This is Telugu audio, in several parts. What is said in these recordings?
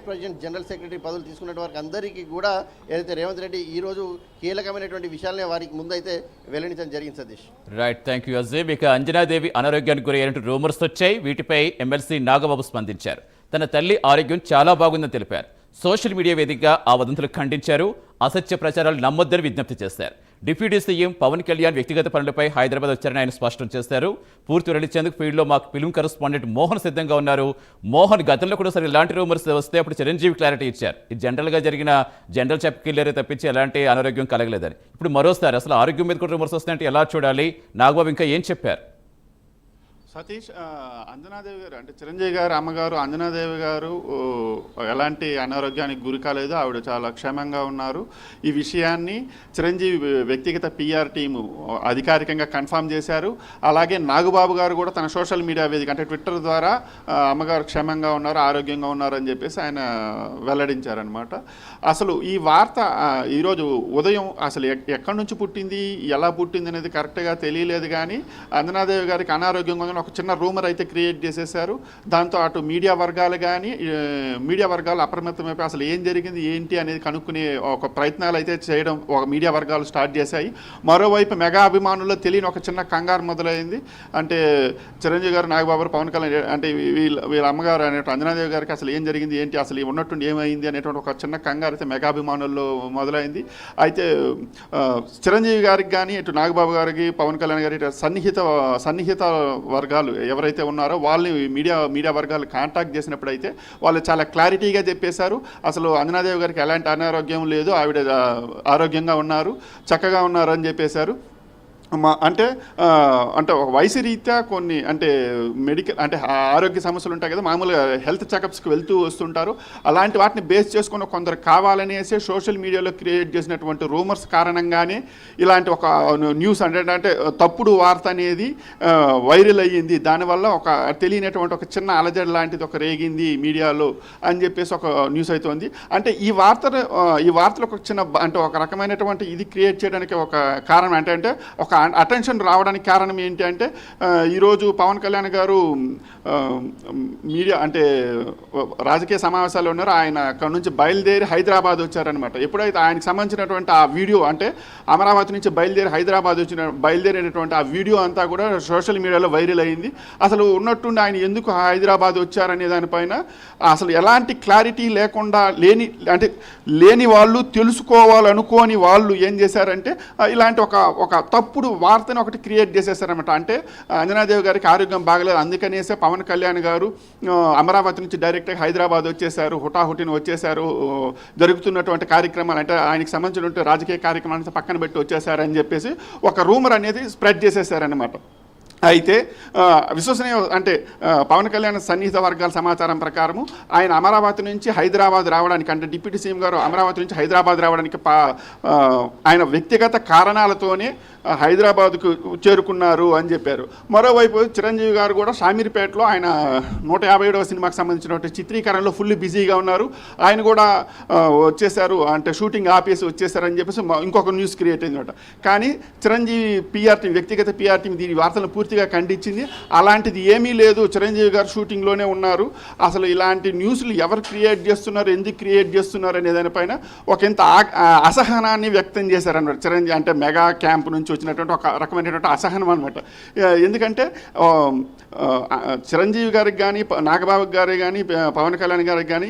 వైస్ ప్రెసిడెంట్, జనరల్ సెక్రటరీ పదవులు తీసుకున్న వారికి అందరికీ కూడా ఏదైతే రేవంత్ రెడ్డి ఈరోజు కీలకమైనటువంటి విషయాలనే వారికి ముందైతే వెల్లడించడం జరిగింది. Satish right, thank you Azeem. ఇక అంజనాదేవి అనారోగ్యానికి గురైనట్టు రూమర్స్ వచ్చాయి. వీటిపై ఎమ్మెల్సీ నాగబాబు స్పందించారు. తన తల్లి ఆరోగ్యం చాలా బాగుందని తెలిపారు. సోషల్ మీడియా వేదికగా ఆ వదంతులు ఖండించారు. అసత్య ప్రచారాలు నమ్మొద్దని విజ్ఞప్తి చేశారు. డిప్యూటీ సీఎం పవన్ కళ్యాణ్ వ్యక్తిగత పనులపై హైదరాబాద్ వచ్చారని ఆయన స్పష్టం చేశారు. పూర్తి వెళ్లించేందుకు ఫీల్డ్లో మాకు ఫిల్మ్ కరెస్పాండెంట్ మోహన్ సిద్ధంగా ఉన్నారు. మోహన్, గతంలో కూడా సరే ఇలాంటి రూమర్స్ వస్తే అప్పుడు చిరంజీవి క్లారిటీ ఇచ్చారు. ఇది జనరల్గా జరిగిన జనరల్ చెప్పుకెళ్ళారే తప్పించి ఎలాంటి అనారోగ్యం కలగలేదని. ఇప్పుడు మరోసారి అసలు ఆరోగ్యం మీద కూడా రూమర్స్ వస్తాయంటే ఎలా చూడాలి? నాగబాబు ఇంకా ఏం చెప్పారు? సతీష్, అంజనాదేవి గారు అంటే చిరంజీవి గారు అమ్మగారు అంజనాదేవి గారు ఎలాంటి అనారోగ్యానికి గురి కాలేదు. ఆవిడ చాలా క్షేమంగా ఉన్నారు. ఈ విషయాన్ని చిరంజీవి వ్యక్తిగత పిఆర్ టీము అధికారికంగా కన్ఫర్మ్ చేశారు. అలాగే నాగబాబు గారు కూడా తన సోషల్ మీడియా వేదిక అంటే ట్విట్టర్ ద్వారా అమ్మగారు క్షేమంగా ఉన్నారు, ఆరోగ్యంగా ఉన్నారు అని చెప్పేసి ఆయన వెల్లడించారనమాట. అసలు ఈ వార్త ఈరోజు ఉదయం అసలు ఎక్కడి నుంచి పుట్టింది, ఎలా పుట్టింది అనేది కరెక్ట్గా తెలియలేదు. కానీ అంజనాదేవి గారికి అనారోగ్యంగా ఒక చిన్న రూమర్ అయితే క్రియేట్ చేసేసారు. దాంతో అటు మీడియా వర్గాలు అప్రమత్తమైపోయి అసలు ఏం జరిగింది ఏంటి అనేది కనుక్కునే ఒక ప్రయత్నాలు అయితే చేయడం ఒక మీడియా వర్గాలు స్టార్ట్ చేశాయి. మరోవైపు మెగా అభిమానుల్లో తెలియని ఒక చిన్న కంగారు మొదలైంది. అంటే చిరంజీవి గారు, నాగబాబు, పవన్ కళ్యాణ్ అంటే వీళ్ళ అమ్మగారు అనేటువంటి అంజనాదేవి గారికి అసలు ఏం జరిగింది ఏంటి, అసలు ఉన్నట్టుండి ఏమైంది అనేటువంటి ఒక చిన్న కంగారు అయితే మెగా అభిమానుల్లో మొదలైంది. అయితే చిరంజీవి గారికి కానీ ఇటు నాగబాబు గారికి, పవన్ కళ్యాణ్ గారి సన్నిహిత వర్గాలు ఎవరైతే ఉన్నారో వాళ్ళని మీడియా వర్గాలు కాంటాక్ట్ చేసినప్పుడు అయితే వాళ్ళు చాలా క్లారిటీగా చెప్పేశారు. అసలు అంజనాదేవి గారికి ఎలాంటి అనారోగ్యం లేదు, ఆవిడ ఆరోగ్యంగా ఉన్నారు, చక్కగా ఉన్నారు అని చెప్పేశారు. అంటే ఒక వయసు రీత్యా కొన్ని అంటే మెడికల్ అంటే ఆరోగ్య సమస్యలు ఉంటాయి కదా, మామూలుగా హెల్త్ చెకప్స్కి వెళ్తూ వస్తుంటారు. అలాంటి వాటిని బేస్ చేసుకుని కొందరు కావాలనేసి సోషల్ మీడియాలో క్రియేట్ చేసినటువంటి రూమర్స్ కారణంగానే ఇలాంటి ఒక న్యూస్ అంటే తప్పుడు వార్త అనేది వైరల్ అయ్యింది. దానివల్ల ఒక తెలియనటువంటి ఒక చిన్న అలజడి లాంటిది ఒక రేగింది మీడియాలో అని చెప్పేసి ఒక న్యూస్ అవుతుంది. అంటే ఈ వార్తలో ఒక చిన్న అంటే ఒక రకమైనటువంటి ఇది క్రియేట్ చేయడానికి ఒక కారణం అంటే ఒక అటెన్షన్ రావడానికి కారణం ఏంటి అంటే ఈరోజు పవన్ కళ్యాణ్ గారు మీడియా అంటే రాజకీయ సమావేశాలు ఉన్నారు. ఆయన అక్కడ నుంచి బయలుదేరి హైదరాబాద్ వచ్చారనమాట. ఎప్పుడైతే ఆయనకు సంబంధించినటువంటి ఆ వీడియో అంటే అమరావతి నుంచి బయలుదేరినటువంటి ఆ వీడియో అంతా కూడా సోషల్ మీడియాలో వైరల్ అయింది. అసలు ఉన్నట్టుండి ఆయన ఎందుకు హైదరాబాద్ వచ్చారనే దానిపైన అసలు ఎలాంటి క్లారిటీ లేకుండా లేని వాళ్ళు, తెలుసుకోవాలనుకోని వాళ్ళు ఏం చేశారంటే ఇలాంటి ఒక తప్పుడు వార్తను ఒకటి క్రియేట్ చేసేసారనమాట. అంటే అంజనాదేవి గారికి ఆరోగ్యం బాగలేదు, అందుకనేసే పవన్ కళ్యాణ్ గారు అమరావతి నుంచి డైరెక్ట్గా హైదరాబాద్ వచ్చేసారు, హుటాహుటిని వచ్చేసారు, జరుగుతున్నటువంటి కార్యక్రమాలు అంటే ఆయనకి సంబంధించినటువంటి రాజకీయ కార్యక్రమాలను పక్కన పెట్టి వచ్చేసారని చెప్పేసి ఒక రూమర్ అనేది స్ప్రెడ్ చేసేసారనమాట. అయితే విశ్వసనీయ అంటే పవన్ కళ్యాణ్ సన్నిహిత వర్గాల సమాచారం ప్రకారము ఆయన అమరావతి నుంచి హైదరాబాద్ రావడానికి అంటే డిప్యూటీ సీఎం గారు అమరావతి నుంచి హైదరాబాద్ రావడానికి ఆయన వ్యక్తిగత కారణాలతోనే హైదరాబాద్కు చేరుకున్నారు అని చెప్పారు. మరోవైపు చిరంజీవి గారు కూడా షామీర్పేటలో ఆయన 157వ సినిమాకి సంబంధించినటువంటి చిత్రీకరణలో ఫుల్ బిజీగా ఉన్నారు. ఆయన కూడా వచ్చేసారు అంటే షూటింగ్ ఆపేసి వచ్చేసారని చెప్పేసి ఇంకొక న్యూస్ క్రియేట్ అయిందన్నమాట. కానీ చిరంజీవి పిఆర్ టీం, వ్యక్తిగత పిఆర్ టీం దీని వార్తలను పూర్తిగా ఖండించింది. అలాంటిది ఏమీ లేదు, చిరంజీవి గారు షూటింగ్లోనే ఉన్నారు. అసలు ఇలాంటి న్యూస్లు ఎవరు క్రియేట్ చేస్తున్నారు, ఎందుకు క్రియేట్ చేస్తున్నారు అనే దానిపైన ఒక ఇంత అసహనాన్ని వ్యక్తం చేశారన్నమాట. చిరంజీవి అంటే మెగా క్యాంప్ నుంచి వచ్చినటువంటి ఒక రకమైనటువంటి అసహనం అనమాట. ఎందుకంటే చిరంజీవి గారికి కానీ, నాగబాబు గారికి కానీ, పవన్ కళ్యాణ్ గారికి కానీ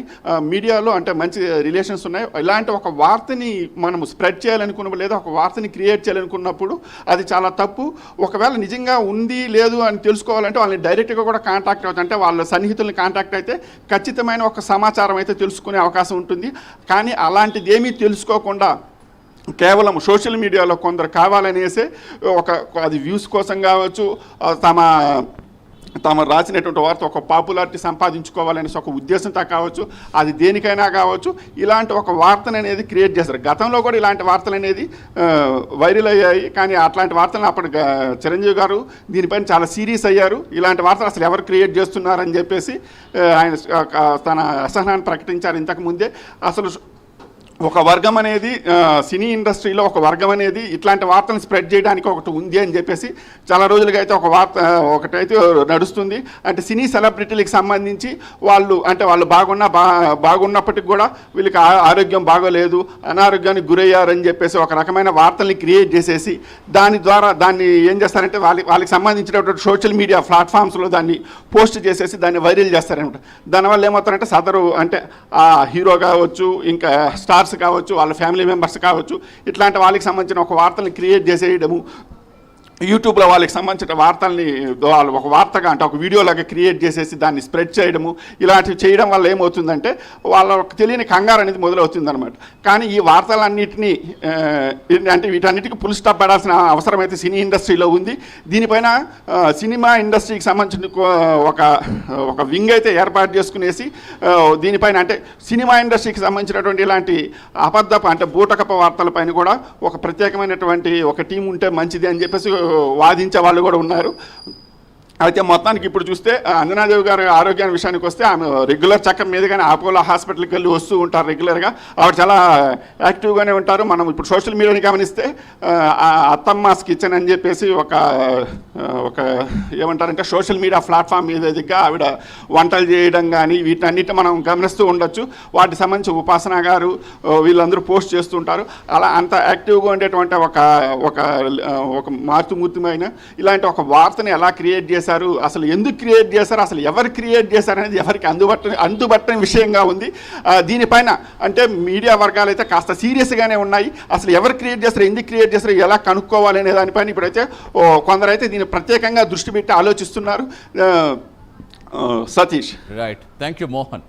మీడియాలో అంటే మంచి రిలేషన్స్ ఉన్నాయి. ఇలాంటి ఒక వార్తని మనం స్ప్రెడ్ చేయాలనుకున్నప్పుడు లేదా ఒక వార్తని క్రియేట్ చేయాలనుకున్నప్పుడు అది చాలా తప్పు. ఒకవేళ నిజంగా ఉంది లేదు అని తెలుసుకోవాలంటే వాళ్ళని డైరెక్ట్గా కూడా కాంటాక్ట్ అవుతుంది. అంటే వాళ్ళ సన్నిహితుల్ని కాంటాక్ట్ అయితే ఖచ్చితమైన ఒక సమాచారం అయితే తెలుసుకునే అవకాశం ఉంటుంది. కానీ అలాంటిది ఏమీ తెలుసుకోకుండా కేవలం సోషల్ మీడియాలో కొందరు కావాలనేసే అది వ్యూస్ కోసం కావచ్చు, తమ రాసినటువంటి వార్త ఒక పాపులారిటీ సంపాదించుకోవాలనేసి ఒక ఉద్దేశంతో కావచ్చు, అది దేనికైనా కావచ్చు, ఇలాంటి ఒక వార్తను అనేది క్రియేట్ చేస్తారు. గతంలో కూడా ఇలాంటి వార్తలు అనేది వైరల్ అయ్యాయి. కానీ అట్లాంటి వార్తలను అప్పుడు చిరంజీవి గారు దీనిపైన చాలా సీరియస్ అయ్యారు. ఇలాంటి వార్తలు అసలు ఎవరు క్రియేట్ చేస్తున్నారని చెప్పేసి ఆయన తన అసహనాన్ని ప్రకటించారు ఇంతకుముందే. అసలు ఒక వర్గం అనేది సినీ ఇండస్ట్రీలో ఒక వర్గం అనేది ఇట్లాంటి వార్తలను స్ప్రెడ్ చేయడానికి ఒకటి ఉంది అని చెప్పేసి చాలా రోజులుగా అయితే ఒక వార్త ఒకటైతే నడుస్తుంది. అంటే సినీ సెలబ్రిటీలకు సంబంధించి వాళ్ళు బాగున్నప్పటికి కూడా వీళ్ళకి ఆరోగ్యం బాగోలేదు, అనారోగ్యానికి గురయ్యారని చెప్పేసి ఒక రకమైన వార్తల్ని క్రియేట్ చేసేసి దాన్ని ఏం చేస్తారంటే వాళ్ళకి సంబంధించినటువంటి సోషల్ మీడియా ప్లాట్ఫామ్స్లో దాన్ని పోస్ట్ చేసేసి దాన్ని వైరల్ చేస్తారనమాట. దానివల్ల ఏమవుతారంటే సదరు అంటే ఆ హీరో కావచ్చు, ఇంకా స్టార్స్ కావచ్చు, వాళ్ళ ఫ్యామిలీ మెంబర్స్ కావచ్చు, ఇట్లాంటి వాళ్ళకి సంబంధించిన ఒక వార్తల్ని క్రియేట్ చేసేయడము, యూట్యూబ్లో వాళ్ళకి సంబంధించిన వార్తల్ని వాళ్ళు ఒక వార్తగా అంటే ఒక వీడియోలాగా క్రియేట్ చేసేసి దాన్ని స్ప్రెడ్ చేయడము, ఇలాంటివి చేయడం వల్ల ఏమవుతుందంటే వాళ్ళకి తెలియని కంగారు అనేది మొదలవుతుందన్నమాట. కానీ ఈ వార్తలన్నింటినీ అంటే వీటన్నిటికీ ఫుల్ స్టాప్ పడాల్సిన అవసరం అయితే సినీ ఇండస్ట్రీలో ఉంది. దీనిపైన సినిమా ఇండస్ట్రీకి సంబంధించిన ఒక వింగ్ అయితే ఏర్పాటు చేసుకునేసి దీనిపైన అంటే సినిమా ఇండస్ట్రీకి సంబంధించినటువంటి ఇలాంటి అబద్ధపు అంటే బూటకప వార్తలపైన కూడా ఒక ప్రత్యేకమైనటువంటి ఒక టీం ఉంటే మంచిది అని చెప్పేసి వాదించే వాళ్ళు కూడా ఉన్నారు. అయితే మొత్తానికి ఇప్పుడు చూస్తే అంజనాదేవి గారి ఆరోగ్యాన్ని విషయానికి వస్తే ఆమె రెగ్యులర్ చెకప్ మీదుగానే అపోలో హాస్పిటల్కి వెళ్ళి వస్తూ ఉంటారు రెగ్యులర్గా. ఆవిడ చాలా యాక్టివ్గానే ఉంటారు. మనం ఇప్పుడు సోషల్ మీడియాని గమనిస్తే అత్తమ్మాస్ కిచెన్ అని చెప్పేసి ఒక ఏమంటారంటే సోషల్ మీడియా ప్లాట్ఫామ్ మీదగా ఆవిడ వంటలు చేయడం కానీ వీటన్నిటి మనం గమనిస్తూ ఉండొచ్చు. వాటికి సంబంధించి ఉపాసన గారు వీళ్ళందరూ పోస్ట్ చేస్తుంటారు. అలా అంత యాక్టివ్గా ఉండేటువంటి ఒక మార్తుమూర్తిమైన ఇలాంటి ఒక వార్తని ఎలా క్రియేట్ చేశారు, అసలు ఎందుకు క్రియేట్ చేశారు, అసలు ఎవరు క్రియేట్ చేశారు అనేది ఎవరికి అందుబట్టని విషయంగా ఉంది. దీనిపైన అంటే మీడియా వర్గాలు అయితే కాస్త సీరియస్గానే ఉన్నాయి. అసలు ఎవరు క్రియేట్ చేస్తారు, ఎందుకు క్రియేట్ చేస్తారు, ఎలా కనుక్కోవాలి అనే దానిపైన ఇప్పుడైతే కొందరైతే దీన్ని ప్రత్యేకంగా దృష్టి పెట్టి ఆలోచిస్తున్నారు. Satish. Right, thank you Mohan.